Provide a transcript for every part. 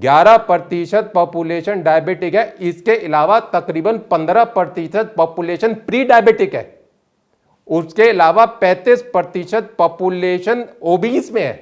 11% population diabetic है, इसके अलावा तकरीबन 15% पॉपुलेशन प्री डायबिटिक है, उसके अलावा 35% पॉपुलेशन ओबीस में है।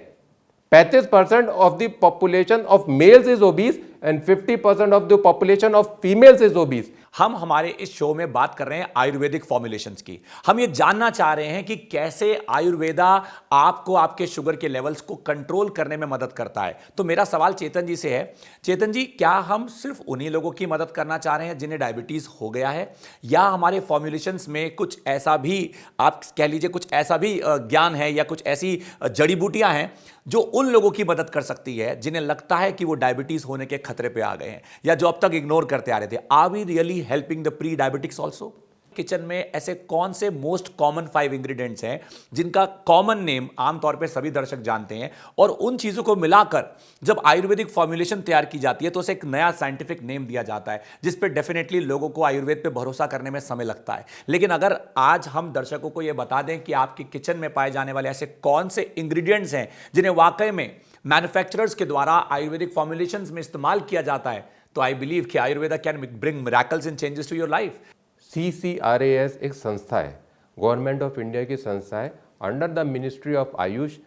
35% of the population of males is obese and 50% of the population of females is obese. हम हमारे इस शो में बात कर रहे हैं आयुर्वेदिक फॉर्मुलेशंस की। हम ये जानना चाह रहे हैं कि कैसे आयुर्वेदा आपको आपके शुगर के लेवल्स को कंट्रोल करने में मदद करता है। तो मेरा सवाल चेतन जी से है, चेतन जी, क्या हम सिर्फ उन्हीं लोगों की मदद करना चाह रहे हैं जिन्हें डायबिटीज हो गया है, या हमारे फॉर्मुलेशंस में कुछ ऐसा भी, आप कह लीजिए कुछ ऐसा भी ज्ञान है या कुछ ऐसी जड़ी बूटियां हैं जो उन लोगों की मदद कर सकती है जिन्हें लगता है कि वो डायबिटीज होने के खतरे पे आ गए हैं या जो अब तक इग्नोर करते आ रहे थे? Are we really helping the pre diabetics also? Kitchen में ऐसे कौन से मोस्ट कॉमन 5 इंग्रेडिएंट्स हैं जिनका कॉमन नेम आमतौर पे सभी दर्शक जानते हैं, और उन चीजों को मिलाकर जब आयुर्वेदिक फॉर्मुलेशन तैयार की जाती है तो उसे एक नया साइंटिफिक नेम दिया जाता है, जिस पे डेफिनेटली लोगों को आयुर्वेद पे भरोसा करने में समय लगता है। लेकिन अगर आज हम दर्शकों को यह बता दें कि आपके किचन में पाए जाने वाले ऐसे कौन से इंग्रेडिएंट्स हैं जिन्हें वाकई में मैन्युफैक्चरर्स के द्वारा आयुर्वेदिक फॉर्मुलेशंस में इस्तेमाल किया जाता है, तो आई बिलीव कि Ayurveda can bring miracles and changes to your life. CCRAS एक संस्था है, गवर्नमेंट ऑफ इंडिया की संस्था है, under the ministry of Ayush,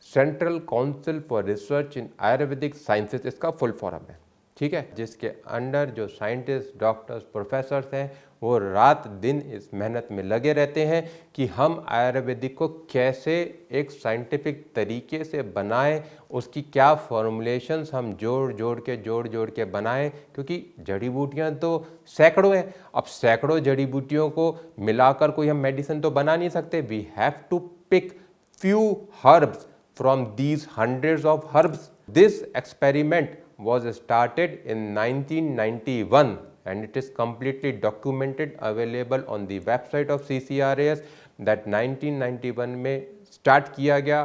central council for research in Ayurvedic sciences इसका फुल फॉर्म है, ठीक है, जिसके अंडर जो साइंटिस्ट, डॉक्टर्स, प्रोफेसर्स हैं वो रात दिन इस मेहनत में लगे रहते हैं कि हम आयुर्वेदिक को कैसे एक साइंटिफिक तरीके से बनाएं, उसकी क्या फॉर्मुलेशंस हम जोड़ के बनाएं, क्योंकि जड़ी बूटियां तो सैकड़ों हैं। अब सैकड़ों जड़ी बूटियों को मिलाकर कोई हम मेडिसिन तो बना नहीं सकते। We have to pick few herbs from these hundreds of herbs. This experiment was started in 1991 and it is completely documented, available on the website of CCRAS that 1991 में स्टार्ट किया गया,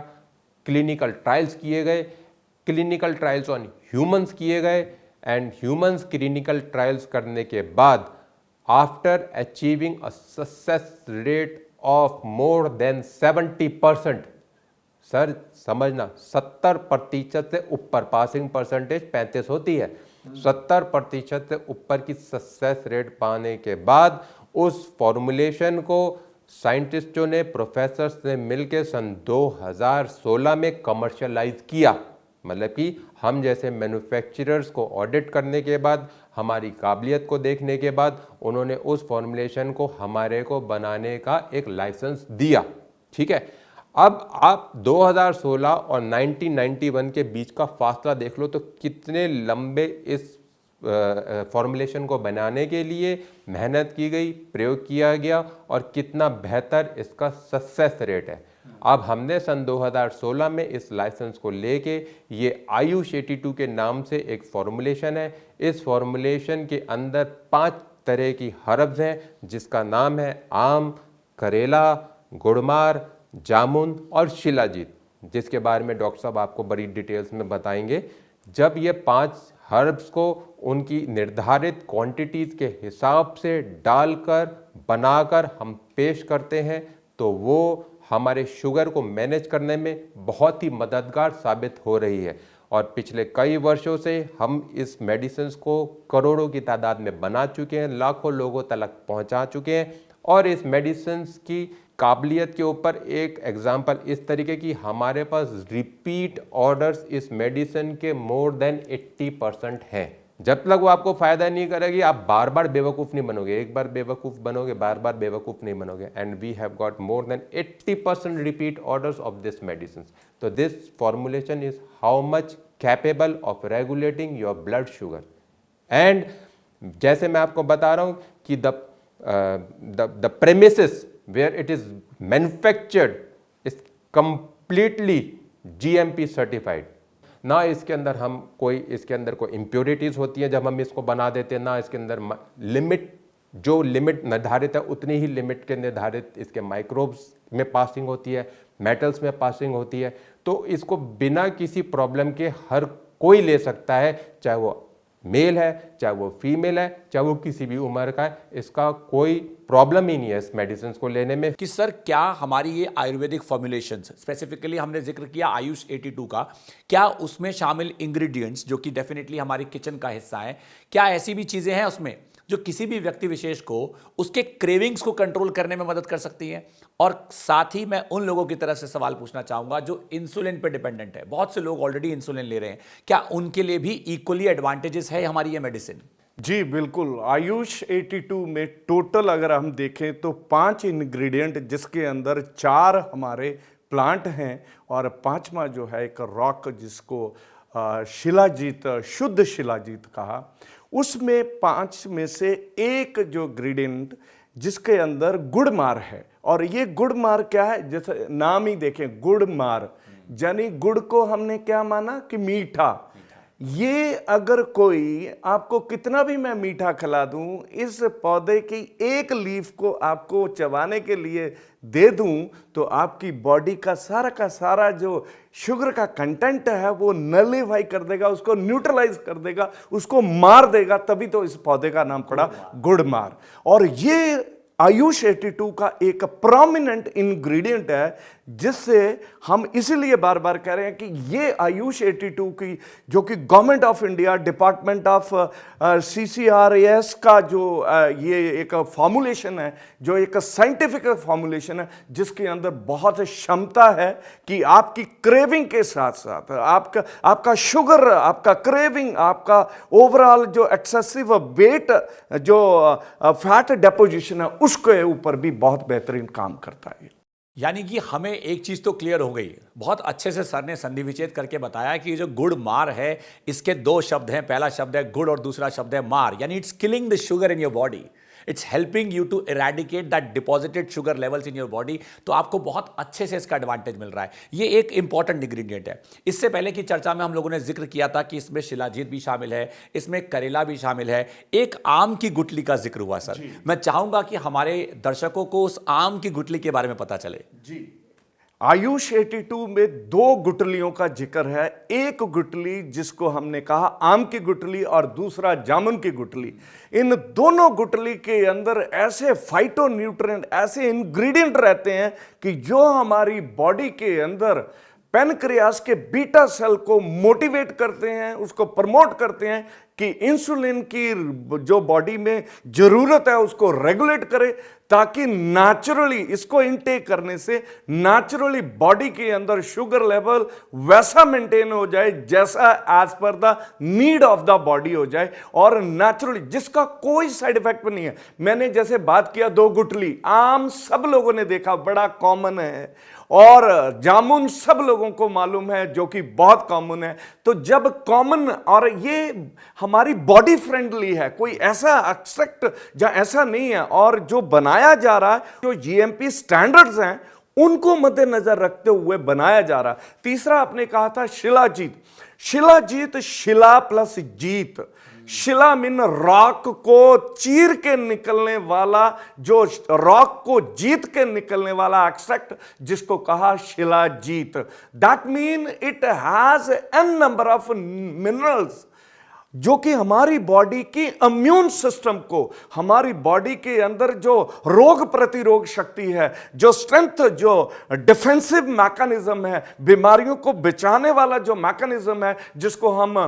क्लिनिकल ट्रायल्स किए गए, clinical trials on humans किए गए and humans clinical trials करने के बाद after achieving a success rate of more than 70%, sir समझना 70% से ऊपर, पासिंग परसेंटेज 35 होती है, 70% से ऊपर की सक्सेस रेट पाने के बाद उस फॉर्मुलेशन को साइंटिस्टों ने, प्रोफेसर्स ने मिलकर सन 2016 में कमर्शियलाइज किया। मतलब कि हम जैसे मैन्युफैक्चरर्स को ऑडिट करने के बाद, हमारी काबिलियत को देखने के बाद उन्होंने उस फॉर्मुलेशन को हमारे को बनाने का एक लाइसेंस दिया, ठीक है। अब आप 2016 और 1991 के बीच का फासला देख लो तो कितने लंबे इस फॉर्मुलेशन को बनाने के लिए मेहनत की गई, प्रयोग किया गया और कितना बेहतर इसका सक्सेस रेट है। अब हमने सन 2016 में इस लाइसेंस को लेके, ये आयुष 82 के नाम से एक फॉर्मुलेशन है। इस फॉर्मुलेशन के अंदर 5 तरह की हर्ब्स हैं जिसका नाम है आम, करेला, गुड़मार, जामुन और शिलाजीत, जिसके बारे में डॉक्टर साहब आपको बड़ी डिटेल्स में बताएंगे। जब ये 5 हर्ब्स को उनकी निर्धारित क्वांटिटीज़ के हिसाब से डालकर बनाकर हम पेश करते हैं तो वो हमारे शुगर को मैनेज करने में बहुत ही मददगार साबित हो रही है। और पिछले कई वर्षों से हम इस मेडिसिन को करोड़ों की तादाद में बना चुके हैं, लाखों लोगों तक पहुंचा चुके हैं। और इस मेडिसिन की काबिलियत के ऊपर एक एग्जाम्पल इस तरीके की, हमारे पास रिपीट ऑर्डर्स इस मेडिसिन के मोर देन 80% हैं। जब तक वो आपको फायदा नहीं करेगी आप बार बार बेवकूफ़ नहीं बनोगे, एक बार बेवकूफ़ बनोगे, बार बार बेवकूफ़ नहीं बनोगे। And we have got more than 80% repeat orders of this medicine. तो this formulation is how much capable of regulating your blood sugar. And जैसे मैं आपको बता रहा हूँ कि the premises where it is manufactured is completely GMP certified। ना इसके अंदर हम कोई, इसके अंदर कोई इम्प्योरिटीज़ होती हैं जब हम इसको बना देते हैं, ना इसके अंदर लिमिट, जो लिमिट निर्धारित है उतनी ही लिमिट के निर्धारित इसके माइक्रोब्स में पासिंग होती है, मेटल्स में पासिंग होती है। तो इसको बिना किसी प्रॉब्लम के हर कोई ले सकता है, चाहे वो मेल है चाहे वो फीमेल है चाहे वो किसी भी उम्र का है, इसका कोई प्रॉब्लम ही नहीं है इस मेडिसिन को लेने में। कि सर क्या हमारी ये आयुर्वेदिक फॉर्मुलेशंस, स्पेसिफिकली हमने जिक्र किया आयुष 82 का, क्या उसमें शामिल इंग्रेडिएंट्स जो कि डेफिनेटली हमारी किचन का हिस्सा है, क्या ऐसी भी चीजें हैं उसमें जो किसी भी व्यक्ति विशेष को उसके क्रेविंग्स को कंट्रोल करने में मदद कर सकती हैं? और साथ ही मैं उन लोगों की तरफ से सवाल पूछना चाहूंगा जो इंसुलिन पे डिपेंडेंट है, बहुत से लोग ऑलरेडी इंसुलिन ले रहे हैं, क्या उनके लिए भी इक्वली एडवांटेजेस है हमारी ये मेडिसिन? जी बिल्कुल। आयुष 82 में टोटल अगर हम देखें तो 5 इंग्रेडिएंट, जिसके अंदर 4 हमारे प्लांट हैं और 5वां जो है एक रॉक, जिसको शिलाजीत, शुद्ध शिलाजीत कहा। उसमें 5 में से एक जो इंग्रेडिएंट जिसके अंदर गुड़मार है, और ये गुड़मार क्या है, जैसे नाम ही देखें गुड़मार, यानी गुड़ को हमने क्या माना कि मीठा। ये अगर कोई आपको कितना भी मैं मीठा खिला दूं, इस पौधे की एक लीफ को आपको चबाने के लिए दे दूं, तो आपकी बॉडी का सारा जो शुगर का कंटेंट है वो नलीफाई कर देगा, उसको न्यूट्रलाइज कर देगा, उसको मार देगा। तभी तो इस पौधे का नाम पड़ा गुड़मार। और ये आयुष 82 का एक प्रोमिनेंट इंग्रेडिएंट है, जिससे हम इसीलिए बार बार कह रहे हैं कि ये आयुष 82 की, जो कि government of India, department of CCRAS का जो ये एक फॉर्मुलेशन है, जो एक साइंटिफिक फॉर्मुलेशन है, जिसके अंदर बहुत क्षमता है कि आपकी क्रेविंग के साथ साथ आपका शुगर, आपका क्रेविंग, आपका ओवरऑल जो एक्सेसिव वेट, जो फैट डेपोजिशन है, उसके ऊपर भी बहुत बेहतरीन काम करता है। यानी कि हमें एक चीज तो क्लियर हो गई, बहुत अच्छे से सर ने संधि विच्छेद करके बताया कि ये जो गुड़ मार है, इसके 2 शब्द हैं, पहला शब्द है गुड़ और दूसरा शब्द है मार, यानी it's killing the sugar in your body, it's helping you to eradicate that deposited sugar levels in your body. तो आपको बहुत अच्छे से इसका एडवांटेज मिल रहा है। ये एक इंपॉर्टेंट इंग्रेडिएंट है। इससे पहले की चर्चा में हम लोगों ने जिक्र किया था कि इसमें शिलाजीत भी शामिल है, इसमें करेला भी शामिल है, एक आम की गुठली का जिक्र हुआ। सर मैं चाहूंगा कि हमारे दर्शकों को उस आम की गुठली के बारे में पता चले। जी, आयुष 82 में 2 गुठलियों का जिक्र है। एक गुठली जिसको हमने कहा आम की गुठली और दूसरा जामुन की गुठली। इन दोनों गुठली के अंदर ऐसे फाइटोन्यूट्रिएंट, ऐसे इंग्रेडिएंट रहते हैं कि जो हमारी बॉडी के अंदर पैनक्रियास के बीटा सेल को मोटिवेट करते हैं, उसको प्रमोट करते हैं कि इंसुलिन की जो बॉडी में जरूरत है उसको रेगुलेट करे, ताकि नेचुरली इसको इनटेक करने से नेचुरली बॉडी के अंदर शुगर लेवल वैसा मेंटेन हो जाए जैसा as per the need of the body हो जाए, और नेचुरली जिसका कोई साइड इफेक्ट नहीं है। मैंने जैसे बात किया 2 गुठली, आम सब लोगों ने देखा, बड़ा कॉमन है, और जामुन सब लोगों को मालूम है, जो कि बहुत कॉमन है। तो जब कॉमन, और ये हमारी बॉडी फ्रेंडली है, कोई ऐसा एक्सट्रैक्ट या ऐसा नहीं है, और जो बनाया जा रहा है, जो GMP स्टैंडर्ड्स हैं उनको मद्देनजर रखते हुए बनाया जा रहा है। तीसरा आपने कहा था शिलाजीत। शिलाजीत, शिला प्लस जीत, शिला मीन रॉक को चीर के निकलने वाला, जो रॉक को जीत के निकलने वाला एक्सट्रैक्ट, जिसको कहा shilajit. That mean it has an number of minerals जो कि हमारी बॉडी की इम्यून सिस्टम को, हमारी बॉडी के अंदर जो रोग प्रतिरोध शक्ति है, जो स्ट्रेंथ, जो डिफेंसिव मैकेनिज्म है, बीमारियों को बचाने वाला जो मैकेनिज्म है, जिसको हम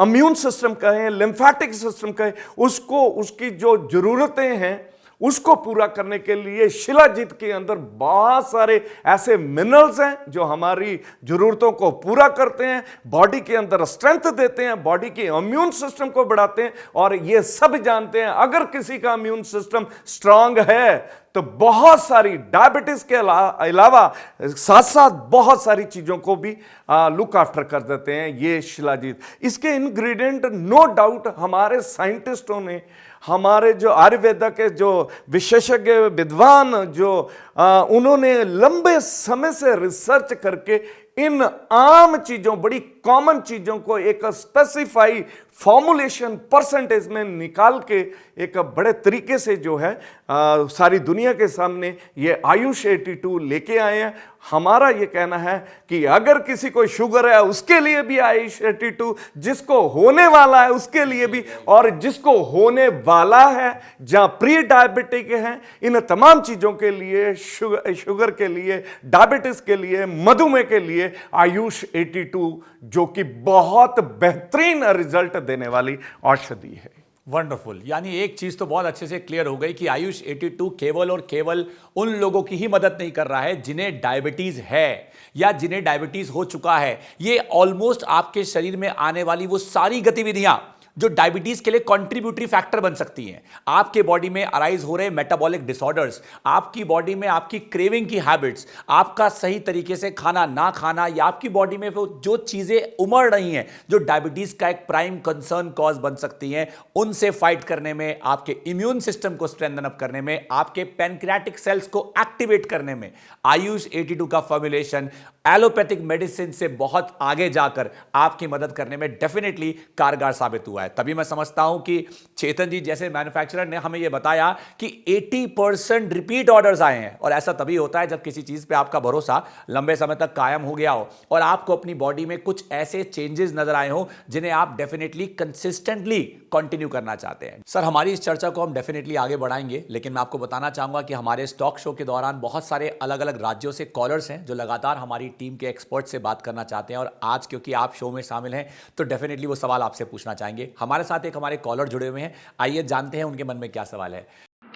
इम्यून सिस्टम कहें, लिम्फेटिक सिस्टम कहें, उसको, उसकी जो जरूरतें हैं उसको पूरा करने के लिए शिलाजीत के अंदर बहुत सारे ऐसे मिनरल्स हैं जो हमारी जरूरतों को पूरा करते हैं, बॉडी के अंदर स्ट्रेंथ देते हैं, बॉडी के इम्यून सिस्टम को बढ़ाते हैं। और ये सब जानते हैं अगर किसी का इम्यून सिस्टम स्ट्रांग है तो बहुत सारी डायबिटीज के अलावा साथ साथ बहुत सारी चीजों को भी लुक आफ्टर कर देते हैं ये शिलाजीत। इसके इंग्रेडिएंट नो डाउट हमारे साइंटिस्टों ने, हमारे जो आयुर्वेदा के जो विशेषज्ञ विद्वान, जो उन्होंने लंबे समय से रिसर्च करके इन आम चीजों, बड़ी कॉमन चीजों को एक स्पेसिफाई फॉर्मुलेशन परसेंटेज में निकाल के एक बड़े तरीके से जो है सारी दुनिया के सामने ये आयुष 82 लेके आए हैं। हमारा ये कहना है कि अगर किसी को शुगर है उसके लिए भी आयुष 82, जिसको होने वाला है उसके लिए भी, और जिसको होने वाला है जहां प्री डायबिटिक है, इन तमाम चीजों के लिए, शुगर के लिए, डायबिटीज के लिए, मधुमेह के लिए आयुष 82 जो कि बहुत बेहतरीन रिजल्ट देने वाली औषधि है। वंडरफुल। यानी एक चीज तो बहुत अच्छे से क्लियर हो गई कि आयुष 82 केवल और केवल उन लोगों की ही मदद नहीं कर रहा है जिन्हें डायबिटीज है या जिन्हें डायबिटीज हो चुका है। ये ऑलमोस्ट आपके शरीर में आने वाली वो सारी गतिविधियां जो डायबिटीज के लिए कंट्रीब्यूटरी फैक्टर बन सकती हैं, आपके बॉडी में अराइज हो रहे मेटाबॉलिक डिसऑर्डर्स, आपकी बॉडी में आपकी क्रेविंग की हैबिट्स, आपका सही तरीके से खाना ना खाना, या आपकी बॉडी में वो जो चीजें उमड़ रही हैं जो डायबिटीज का एक प्राइम कंसर्न कॉज बन सकती हैं, उनसे फाइट करने में, आपके इम्यून सिस्टम को स्ट्रेंथन अप करने में, आपके पैनक्रियाटिक सेल्स को एक्टिवेट करने में आयुष 82 का फॉर्मुलेशन एलोपैथिक मेडिसिन से बहुत आगे जाकर आपकी मदद करने में डेफिनेटली कारगर साबित हुआ है। तभी मैं समझता हूं कि चेतन जी जैसे मैन्युफैक्चरर ने हमें यह बताया कि 80% रिपीट ऑर्डर्स आए हैं, और ऐसा तभी होता है जब किसी चीज पे आपका भरोसा लंबे समय तक कायम हो गया हो और आपको अपनी बॉडी में कुछ ऐसे चेंजेस नजर आए हो जिन्हें आप डेफिनेटली कंसिस्टेंटली कंटिन्यू करना चाहते हैं। सर, हमारी इस चर्चा को हम डेफिनेटली आगे बढ़ाएंगे, लेकिन मैं आपको बताना चाहूंगा कि हमारे स्टॉक शो के दौरान बहुत सारे अलग अलग राज्यों से कॉलर्स हैं जो लगातार हमारी टीम के एक्सपर्ट से बात करना चाहते हैं, और आज क्योंकि आप शो में शामिल हैं तो डेफिनेटली वो सवाल आपसे पूछना चाहेंगे। हमारे साथ एक हमारे कॉलर जुड़े हुए हैं, आइए जानते हैं उनके मन में क्या सवाल है।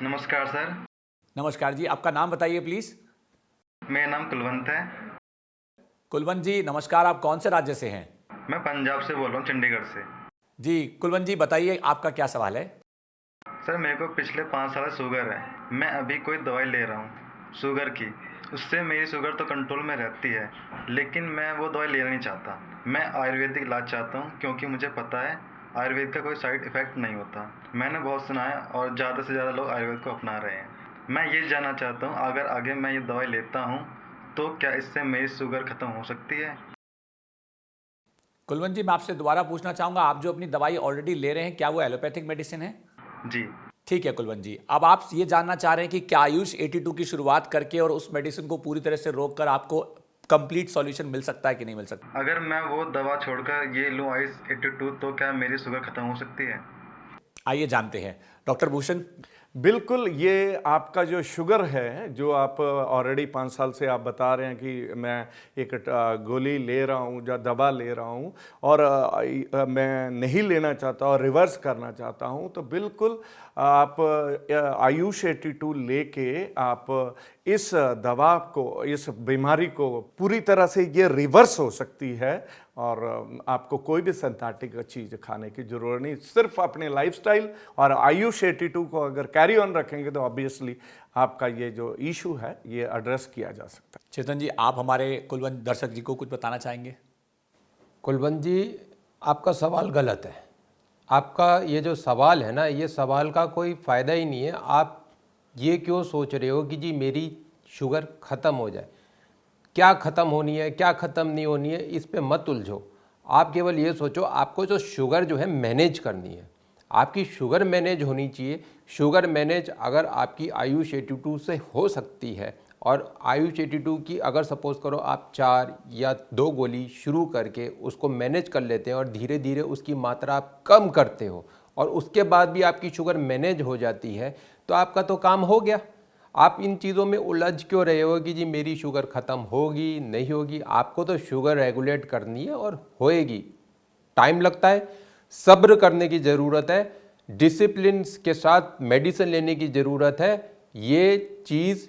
नमस्कार सर। नमस्कार जी, आपका नाम बताइए प्लीज। मेरा नाम कुलवंत है। कुलवंत जी नमस्कार, आप कौन से राज्य से हैं? मैं पंजाब से बोल रहा हूँ, चंडीगढ़ से। जी कुलवंत जी बताइए आपका क्या सवाल है? सर, मेरे को पिछले 5 साल से शुगर है। मैं अभी कोई दवाई ले रहा हूँ शुगर की, उससे मेरी शुगर तो कंट्रोल में रहती है, लेकिन मैं वो दवाई लेना नहीं चाहता। मैं आयुर्वेदिक इलाज चाहता हूँ क्योंकि मुझे पता है आयुर्वेद का कोई साइड इफ़ेक्ट नहीं होता। मैंने बहुत सुना है और ज़्यादा से ज़्यादा लोग आयुर्वेद को अपना रहे हैं। मैं ये जानना चाहता हूँ, अगर आगे मैं ये दवाई लेता हूँ तो क्या इससे मेरी शुगर ख़त्म हो सकती है? कुलवंत जी मैं आपसे दोबारा पूछना चाहूंगा, आप जो अपनी दवाई ऑलरेडी ले रहे हैं क्या वो एलोपैथिक मेडिसिन है? जी। ठीक है कुलवंत जी, अब आप ये जानना चाह रहे हैं कि क्या आयुष 82 की शुरुआत करके और उस मेडिसिन को पूरी तरह से रोककर आपको कंप्लीट सॉल्यूशन मिल सकता है कि नहीं मिल सकता? अगर मैं वो दवा छोड़कर ये लूँ आयुष 82 तो क्या मेरी शुगर ख़त्म हो सकती है? आइए जानते हैं डॉक्टर भूषण। बिल्कुल, ये आपका जो शुगर है, जो आप ऑलरेडी 5 साल से आप बता रहे हैं कि मैं एक गोली ले रहा हूँ या दवा ले रहा हूँ और मैं नहीं लेना चाहता और रिवर्स करना चाहता हूँ, तो बिल्कुल आप आयुष 82 लेके आप इस दवा को, इस बीमारी को पूरी तरह से ये रिवर्स हो सकती है और आपको कोई भी सिंथेटिक चीज़ खाने की ज़रूरत नहीं। सिर्फ अपने लाइफस्टाइल और आयुष 82 को अगर कैरी ऑन रखेंगे तो ऑब्वियसली आपका ये जो इशू है ये एड्रेस किया जा सकता है। चेतन जी आप हमारे कुलवंत दर्शक जी को कुछ बताना चाहेंगे? कुलवंत जी, आपका सवाल गलत है। आपका ये जो सवाल है ना, ये सवाल का कोई फ़ायदा ही नहीं है। आप ये क्यों सोच रहे हो कि जी मेरी शुगर ख़त्म हो जाए? क्या ख़त्म होनी है, क्या ख़त्म नहीं होनी है, इस पे मत उलझो। आप केवल ये सोचो आपको जो शुगर जो है मैनेज करनी है, आपकी शुगर मैनेज होनी चाहिए। शुगर मैनेज अगर आपकी आयुष 82 से हो सकती है, और आयुष 82 की अगर सपोज़ करो आप 4 या 2 गोली शुरू करके उसको मैनेज कर लेते हैं और धीरे धीरे उसकी मात्रा आप कम करते हो और उसके बाद भी आपकी शुगर मैनेज हो जाती है, तो आपका तो काम हो गया। आप इन चीज़ों में उलझ क्यों रहे हो कि जी मेरी शुगर ख़त्म होगी नहीं होगी? आपको तो शुगर रेगुलेट करनी है और होएगी। टाइम लगता है, सब्र करने की ज़रूरत है, डिसिप्लिन के साथ मेडिसिन लेने की ज़रूरत है। ये चीज़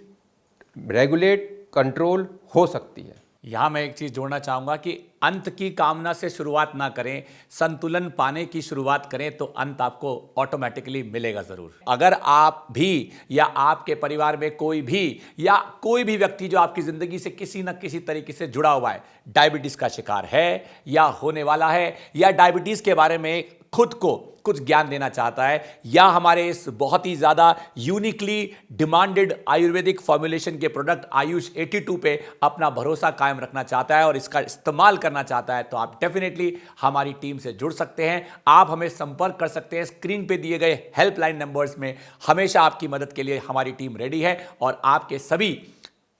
रेगुलेट कंट्रोल हो सकती है। यहां मैं एक चीज जोड़ना चाहूंगा कि अंत की कामना से शुरुआत ना करें, संतुलन पाने की शुरुआत करें तो अंत आपको ऑटोमेटिकली मिलेगा जरूर। अगर आप भी या आपके परिवार में कोई भी व्यक्ति जो आपकी जिंदगी से किसी न किसी तरीके से जुड़ा हुआ है, डायबिटीज का शिकार है या होने वाला है, या डायबिटीज के बारे में खुद को कुछ ज्ञान देना चाहता है, या हमारे इस बहुत ही ज्यादा यूनिकली डिमांडेड आयुर्वेदिक फॉर्मुलेशन के प्रोडक्ट आयुष 82 पे अपना भरोसा कायम रखना चाहता है और इसका इस्तेमाल करना चाहता है, तो आप डेफिनेटली हमारी टीम से जुड़ सकते हैं। आप हमें संपर्क कर सकते हैं। स्क्रीन पे दिए गए हेल्पलाइन नंबर्स में हमेशा आपकी मदद के लिए हमारी टीम रेडी है और आपके सभी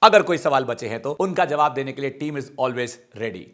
अगर कोई सवाल बचे हैं तो उनका जवाब देने के लिए टीम इज ऑलवेज रेडी।